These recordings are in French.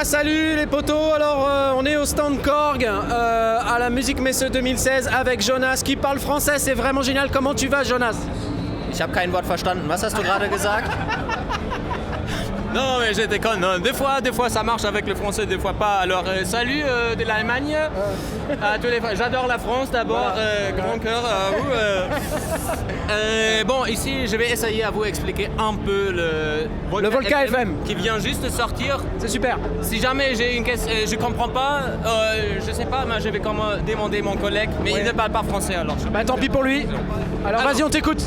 Ah salut les potos, alors on est au stand Korg à la Musique Messe 2016 avec Jonas qui parle français, c'est vraiment génial. Comment tu vas Jonas? Ich habe kein Wort verstanden. Was hast du gerade gesagt? Non mais je déconne, non. Des fois ça marche avec le français, des fois pas. Alors salut de l'Allemagne à tous les... J'adore la France d'abord, grand cœur à vous. Bon ici je vais essayer à vous expliquer un peu le Volca FM qui vient juste de sortir. C'est super. Si jamais j'ai une question, je comprends pas, je sais pas, mais je vais demander mon collègue, mais il ne parle pas français alors. Bah tant pis pour lui. Alors vas-y on t'écoute.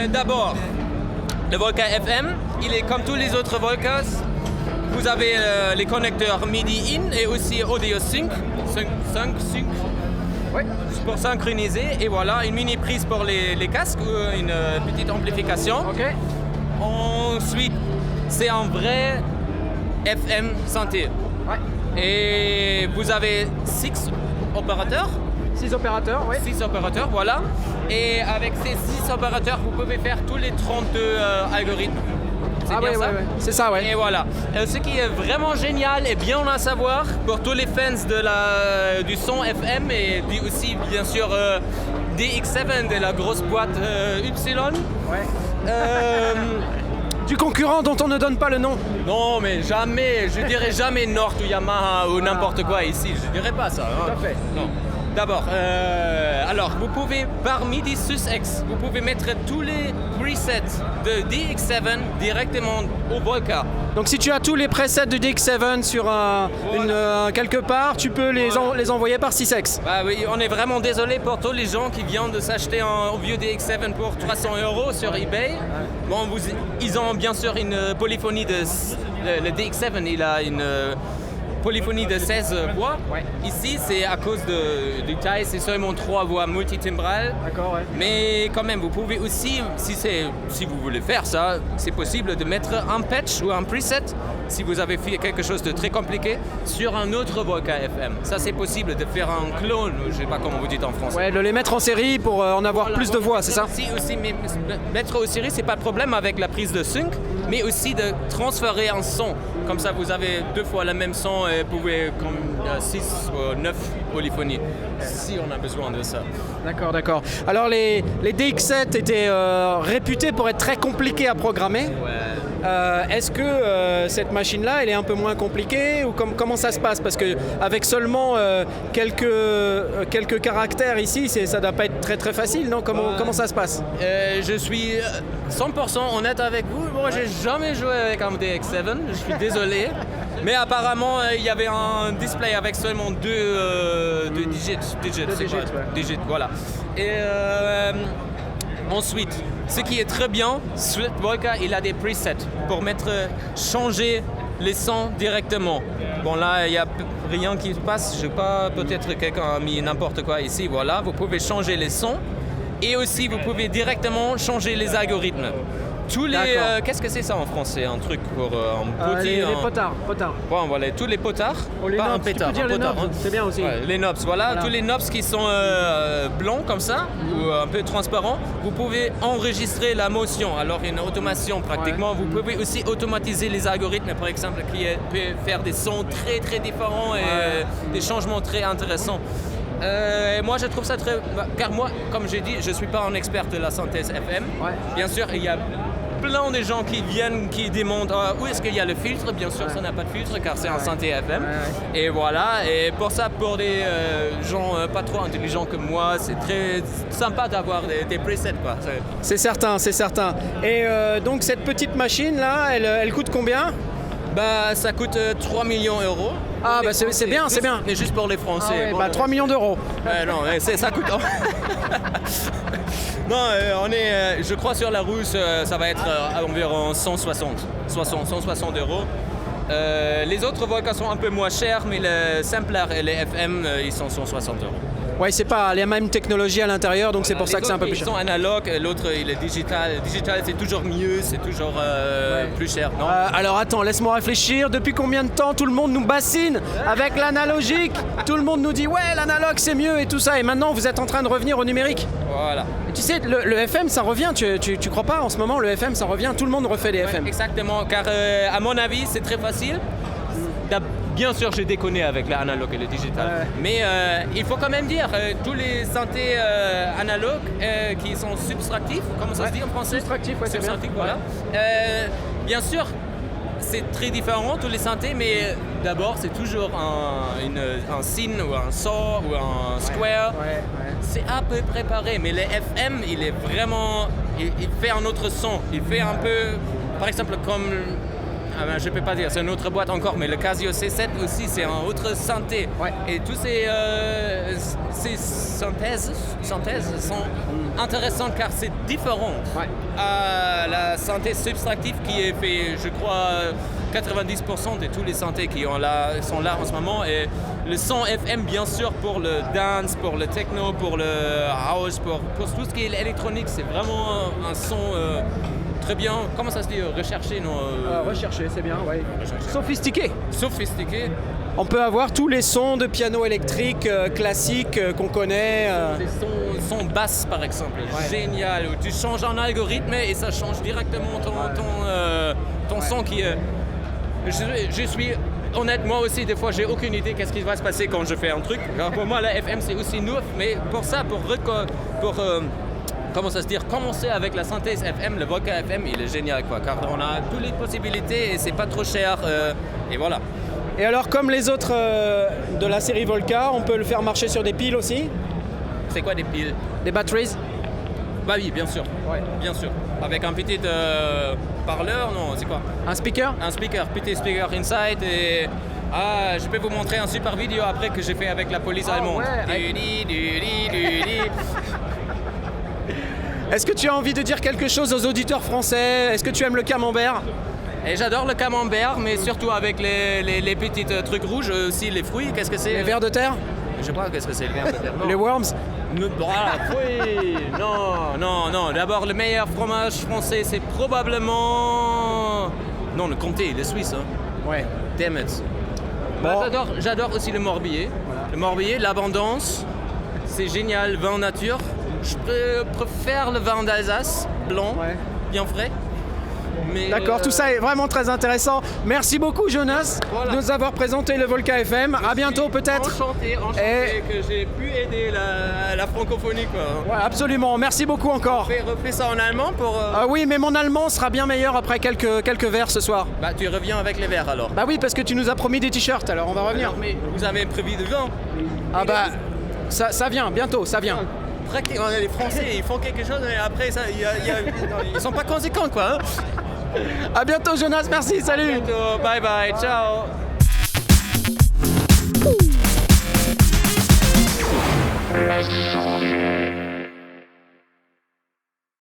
D'abord, le Volca FM, il est comme tous les autres Volcas. Vous avez les connecteurs MIDI in et aussi audio sync pour synchroniser. Et voilà, une mini prise pour les casques ou une petite amplification. Ok. Ensuite, c'est un vrai FM synthé. Ouais. Et vous avez 6 opérateurs. 6 opérateurs, oui. 6 opérateurs, voilà. Et avec ces 6 opérateurs, vous pouvez faire tous les 32 algorithmes. C'est bien ça. C'est ça, ouais. Et voilà. Ce qui est vraiment génial et bien à savoir pour tous les fans du son FM et aussi, bien sûr, DX7 de la grosse boîte Y. Ouais. Du concurrent dont on ne donne pas le nom. Non, mais jamais, je dirais jamais Nord ou Yamaha ou n'importe quoi ici. Je dirais pas ça. Tout à fait. Non. D'abord, alors vous pouvez parmi des SUSX, vous pouvez mettre tous les presets de DX7 directement au Volca. Donc si tu as tous les presets de DX7 sur quelque part, tu peux les envoyer par 6X. Bah oui, on est vraiment désolé pour tous les gens qui viennent de s'acheter un vieux DX7 pour 300 € sur eBay. Bon, ils ont bien sûr une polyphonie le DX7, il a une polyphonie de 16 voix. Ouais. Ici, c'est à cause du taille, c'est seulement 3 voix multitimbrales. D'accord, ouais. Mais quand même, vous pouvez aussi, si vous voulez faire ça, c'est possible de mettre un patch ou un preset, si vous avez fait quelque chose de très compliqué, sur un autre Volca FM. Ça, c'est possible de faire un clone, je ne sais pas comment vous dites en français. Ouais, de les mettre en série pour en avoir plus de voix, c'est ça? Si aussi, mais mettre en série, c'est pas de problème avec la prise de sync, mais aussi de transférer un son. Comme ça, vous avez 2 fois le même son et vous pouvez comme 6 ou 9 polyphonies, si on a besoin de ça. D'accord, d'accord. Alors les DX7 étaient réputés pour être très compliqués à programmer. Ouais. Est-ce que cette machine-là, elle est un peu moins compliquée ou comment ça se passe? Parce que avec seulement quelques caractères ici, ça doit pas être très très facile, non? Comment ça se passe? Je suis 100% honnête avec vous. Moi, j'ai jamais joué avec un DX7. Je suis désolé. Mais apparemment, il y avait un display avec seulement deux digits. Digits, voilà. Et ensuite, ce qui est très bien, Volca, il a des presets pour changer les sons directement. Bon, là, il n'y a rien qui se passe. Je sais pas, peut-être quelqu'un a mis n'importe quoi ici. Voilà, vous pouvez changer les sons. Et aussi, vous pouvez directement changer les algorithmes. Qu'est-ce que c'est ça en français? Un truc pour un potier? Les potards. Bon, voilà, tous les potards. Les pas knobs, un pétard, tu peux dire un potard. les knobs, c'est bien aussi. Ouais, les knobs, voilà. Tous les knobs qui sont blancs comme ça, ou un peu transparents. Vous pouvez enregistrer la motion, alors une automation pratiquement. Ouais. Vous pouvez aussi automatiser les algorithmes, par exemple, qui peut faire des sons très très différents et des changements très intéressants. Moi je trouve ça très... Car moi, comme j'ai dit, je ne suis pas un expert de la synthèse FM. Ouais. Bien sûr, il y a plein de gens qui viennent, qui demandent où est-ce qu'il y a le filtre. Bien sûr, ça n'a pas de filtre car c'est un synthé FM. Ouais. Et voilà, et pour ça, pour des gens pas trop intelligents comme moi, c'est très sympa d'avoir des presets, quoi. C'est certain, c'est certain. Et donc cette petite machine-là, elle coûte combien? Bah, ça coûte 3 millions €. Ah bah c'est bien, c'est bien. Mais juste pour les Français. Ah ouais, bon, 3 millions d'euros. Non, ça coûte... Non, je crois sur la roue, ça va être environ 160 €. Les autres Volca sont un peu moins chers, mais le sampler et les FM, ils sont 160 €. Ouais, c'est pas les mêmes technologies à l'intérieur, donc c'est pour ça que c'est un peu plus cher. Ils sont analogues, l'autre il est digital. Digital, c'est toujours mieux, c'est toujours plus cher, non? Alors attends, laisse-moi réfléchir. Depuis combien de temps tout le monde nous bassine avec l'analogique? Tout le monde nous dit ouais, l'analogue c'est mieux et tout ça. Et maintenant, vous êtes en train de revenir au numérique. Voilà. Et tu sais, le FM, ça revient. Tu crois pas? En ce moment, le FM, ça revient. Tout le monde refait des FM. Exactement, car à mon avis, c'est très facile. Bien sûr, j'ai déconné avec l'analogue et le digital. Ouais. Mais il faut quand même dire, tous les synthés analogues qui sont subtractifs, comment ça se dit en français? Subtractif, ouais, c'est bien. Subtractif, voilà. Bien sûr, c'est très différent tous les synthés, mais d'abord c'est toujours un signe ou un saw ou un square. Ouais. C'est à peu près pareil, mais le FM, il est vraiment, il fait un autre son. Il fait un peu, par exemple comme, je peux pas dire, c'est une autre boîte encore, mais le Casio C7 aussi, c'est un autre synthé. Ouais. Et tous ces synthèses sont intéressantes car c'est différent Ouais. à la synthé subtractive qui est fait, je crois, 90% de tous les synthés qui sont là en ce moment. Et le son FM, bien sûr, pour le dance, pour le techno, pour le house, pour tout ce qui est électronique, c'est vraiment un son très bien, comment ça se dit, recherché, non Rechercher, c'est bien, ouais. Sophistiqué. Sophistiqué. On peut avoir tous les sons de piano électrique classiques qu'on connaît. Les sons basses, par exemple, génial. Où tu changes un algorithme et ça change directement ton son qui est... Je suis honnête, moi aussi, des fois, j'ai aucune idée qu'est-ce qui va se passer quand je fais un truc. Alors, pour moi, la FM, c'est aussi neuf, mais pour ça, comment ça se dire, commencer avec la synthèse FM, le Volca FM, il est génial, quoi, car on a toutes les possibilités et c'est pas trop cher, et voilà. Et alors, comme les autres de la série Volca, on peut le faire marcher sur des piles aussi? C'est quoi des piles? Des batteries? Bah oui, bien sûr, bien sûr. Avec un petit parleur, non, c'est quoi? Un speaker? Un petit speaker inside et... Ah, je peux vous montrer un super vidéo après que j'ai fait avec la police allemande. ouais. Dudi. Est-ce que tu as envie de dire quelque chose aux auditeurs français? Est-ce que tu aimes le camembert? Et j'adore le camembert, mais surtout avec les petits trucs rouges, aussi les fruits, qu'est-ce que c'est? Les vers de terre? Je sais pas qu'est-ce que c'est le vers de terre. Les worms? Voilà, oui, non. D'abord, le meilleur fromage français, c'est probablement... Non, le comté, le suisse. Hein. Ouais. Damn it. Bon. Bah, j'adore aussi le morbier. Voilà. Le morbier, l'abondance, c'est génial, vin nature. Je préfère le vin d'Alsace, blanc, bien frais. D'accord, tout ça est vraiment très intéressant. Merci beaucoup Jonas de nous avoir présenté le Volca FM. À bientôt peut-être. Enchanté que j'ai pu aider la francophonie, quoi. Ouais, absolument, merci beaucoup encore. Refais ça en allemand pour... oui, mais mon allemand sera bien meilleur après quelques verres ce soir. Bah tu reviens avec les verres alors. Bah oui, parce que tu nous as promis des t-shirts, alors on va revenir. Alors, mais vous avez prévu de vin? Ah bah, ça vient, bientôt, ça vient. Pratiquement, les Français, ils font quelque chose et après, ils sont pas conséquents, quoi. Hein. À bientôt Jonas, merci, salut. À bientôt, bye bye, ciao.